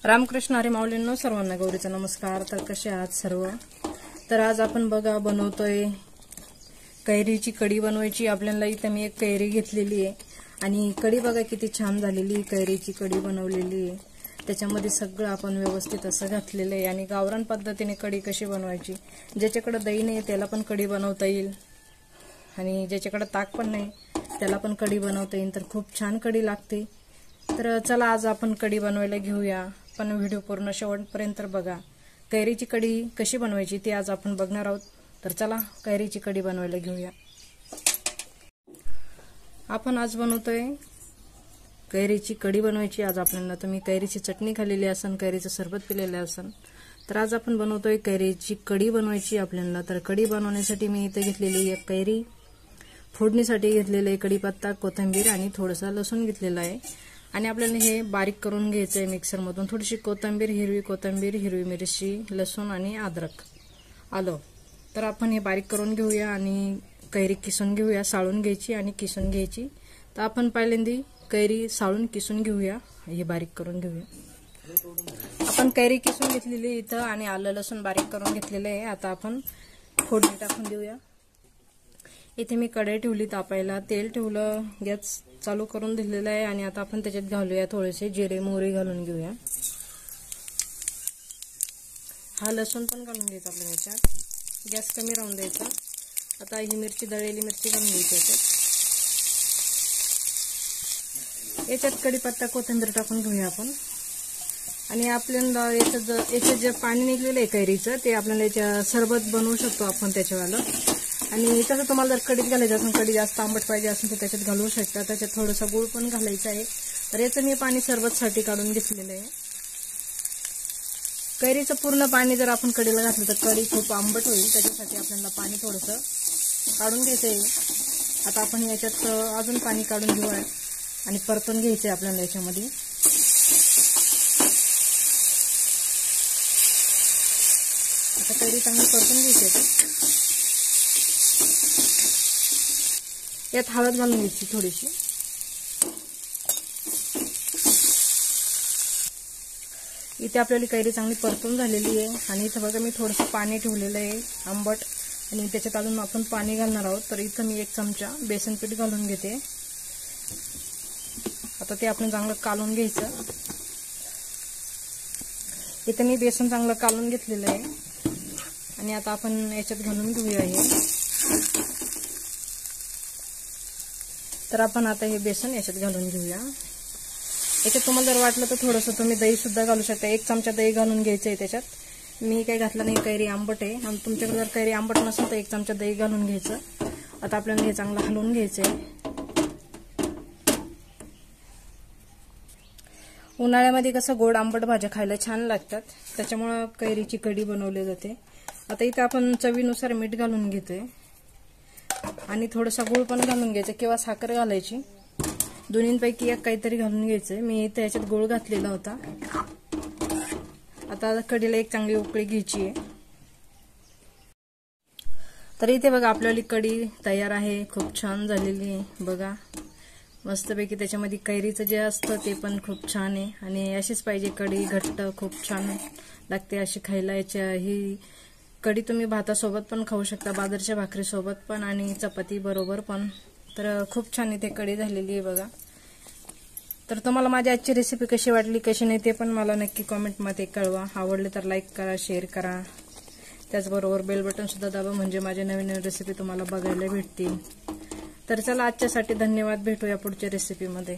रामकृष्ण हरी माऊलींनो, सर्वांना गौरीचा नमस्कार। तर कसे आहात सर्व? तर आज आपण बघा बनवतोय कैरीची कढी बनवायची। आपल्याला इथे मी एक कैरी घेतलेली आहे आणि कढी बघा किती छान झालेली कैरीची कढी बनवलेली आहे। त्याच्यामध्ये सगळं आपण व्यवस्थित असं घातलेलं आहे आणि गावरान पद्धतीने कढी कशी बनवायची, ज्याच्याकडे दही नाही त्याला पण कढी बनवता येईल आणि ज्याच्याकडे ताक पण नाही त्याला पण कढी बनवता येईल। तर खूप छान कढी लागते। तर चला आज आपण कढी बनवायला घेऊया, पण व्हिडिओ पूर्ण शेवटपर्यंत बघा। कैरीची कढी कशी बनवायची ती आज आपण बघणार आहोत। तर चला कैरीची कढी बनवायला घेऊया। आपण आज बनवतोय कैरीची कढी बनवायची। आज आपल्याला तुम्ही कैरीची चटणी खाल्लेली असन, कैरीचं सरबत पिलेलं असन, तर आज आपण बनवतोय कैरीची कढी बनवायची आपल्याला। तर कढी बनवण्यासाठी मी इथे घेतलेली एक कैरी, फोडणीसाठी घेतलेले आहे कढीपत्ता, कोथिंबीर आणि थोडासा लसूण घेतलेला आहे आणि आपल्याला हे बारीक करून घ्यायचं आहे मिक्सर मधून। थोडीशी कोथिंबीर, हिरवी मिरची, लसूण आणि अद्रक आलं। तर आपण हे बारीक करून घेऊया आणि कैरी किसून घेऊया, साळून घ्यायची आणि किसून घ्यायची। तर आपण पहिल्यांदा कैरी साळून किसून घेऊया, हे बारीक करून घेऊया। आपण कैरी किसून घेतलेली इथं आणि आलं लसूण बारीक करून घेतलेले आहे। आता आपण फोडणी टाकून देऊया। इथे मी कढई ठेवली तापायला, तेल ठेवलं, गॅस चालू करून दिलेला आहे आणि आता आपण त्याच्यात घालूया थोडेसे जिरे मोहरी घालून घेऊया। हा लसूण पण घालून घ्यायचा आपल्या याच्यात, गॅस कमी राहून द्यायचा। आता ही मिरची, दळलेली मिरची घालून घ्यायची याच्यात कढीपत्ता, कोथिंबीर टाकून घेऊया आपण। आणि आपल्याला याच्यात जे पाणी निघलेलं आहे कैरीचं ते आपल्याला याच्या सरबत बनवू शकतो आपण त्याच्यावालं। आणि तसं तुम्हाला जर कढीत घालायचं असेल, कढी जास्त आंबट पाहिजे असेल तर त्याच्यात घालू शकता। त्याच्यात थोडासा गुळ पण घालायचा आहे। तर याचं मी पाणी सरबतसाठी काढून घेतलेलं आहे। कैरीचं पूर्ण पाणी जर आपण कढीला घातलं तर कढी खूप आंबट होईल, त्याच्यासाठी आपल्याला पाणी थोडंसं काढून घ्यायचं आहे। आता आपण याच्यात अजून पाणी काढून घेऊया आणि परतून घ्यायचं आहे आपल्याला याच्यामध्ये। आता कैरी चांगली परतून घ्यायची। यात हळद घालून घ्यायची थोडीशी। इथे आपल्याला कैरी चांगली परतून झालेली आहे आणि इथं बघा मी थोडंसं पाणी ठेवलेलं आहे आंबट आणि त्याच्यात अजून आपण पाणी घालणार आहोत। तर इथं मी 1 चमचा बेसन पीठ घालून घेते। आता ते आपण चांगलं कालून घ्यायचं। इथे मी बेसन चांगलं कालून घेतलेलं आहे आणि आता आपण याच्यात घालून घेऊया हे। तर आपण आता हे बेसन याच्यात घालून घेऊया। याच्यात तुम्हाला जर वाटलं तर थोडंसं तुम्ही दही सुद्धा घालू शकता। 1 चमचा दही घालून घ्यायचं आहे त्याच्यात। मी काही घातलं नाही, कैरी आंबट आहे आणि तुमच्याकडे जर कैरी आंबट नसेल तर 1 चमचा दही घालून घ्यायचं। आता आपल्याला हे चांगलं हलवून घ्यायचं आहे। उन्हाळ्यामध्ये कसं गोड आंबट भाज्या खायला छान लागतात, त्याच्यामुळे कैरीची कढी बनवली जाते। आता इथे आपण चवीनुसार मीठ घालून घेतोय आणि थोडासा गुळ पण घालून घ्यायचा किंवा साखर घालायची, दोन्हींपैकी एक काहीतरी घालून घ्यायचंय। मी इथे याच्यात गुळ घातलेला होता। आता कढीला एक चांगली उकळी घ्यायची आहे। तर इथे बघा आपल्याली कढी तयार आहे, खूप छान झालेली आहे बघा, मस्तपैकी। त्याच्यामध्ये कैरीचं जे असतं ते पण खूप छान आहे आणि अशीच पाहिजे कढी, घट्ट खूप छान लागते अशी खायला। ही कढी तुम्ही भातासोबत पण खाऊ शकता, बाजरीच्या भाकरीसोबत पण आणि चपाती बरोबर पण। तर खूप छान इथे कढी झालेली आहे बघा। तर तुम्हाला माझी आजची रेसिपी कशी वाटली कशी नाही ते पण मला नक्की कमेंटमध्ये कळवा। आवडले तर लाईक करा, शेअर करा, त्याचबरोबर बेल बटन सुद्धा दाबा, म्हणजे माझे नवीन नवीन रेसिपी तुम्हाला बघायला भेटतील। तर चला आजच्यासाठी धन्यवाद, भेटूया पुढच्या रेसिपीमध्ये।